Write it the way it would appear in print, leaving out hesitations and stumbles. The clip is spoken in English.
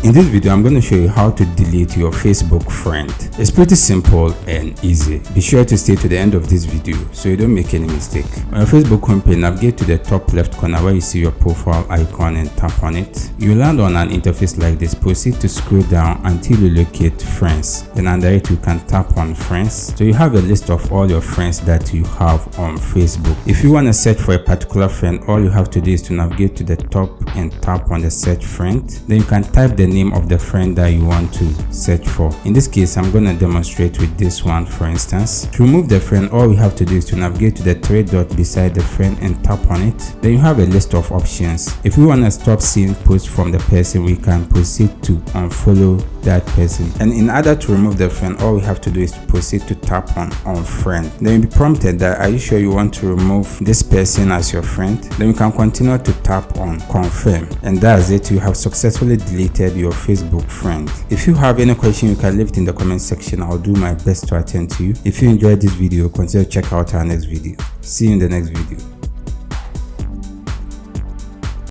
In this video, I'm going to show you how to delete your Facebook friend. It's pretty simple and easy. Be sure to stay to the end of this video so you don't make any mistake. On your Facebook homepage, navigate to the top left corner where you see your profile icon and tap on it. You land on an interface like this. Proceed to scroll down until you locate friends. Then under it, you can tap on friends. So you have a list of all your friends that you have on Facebook. If you want to search for a particular friend, all you have to do is to navigate to the top and tap on the search friend. Then you can type the name of the friend that you want to search for. In this case, I'm going to demonstrate with this one, for instance. To remove the friend, all we have to do is to navigate to the three dots beside the friend and tap on it. Then you have a list of options. If we want to stop seeing posts from the person, we can proceed to unfollow that person. And in order to remove the friend, all we have to do is to proceed to tap on unfriend. Then you'll be prompted that are you sure you want to remove this person as your friend? Then you can continue to tap on confirm, and that's it. You have successfully deleted your Facebook friend. If you have any question, you can leave it in the comment section. I'll do my best to attend to you. If you enjoyed this video, consider check out our next video. See you in the next video.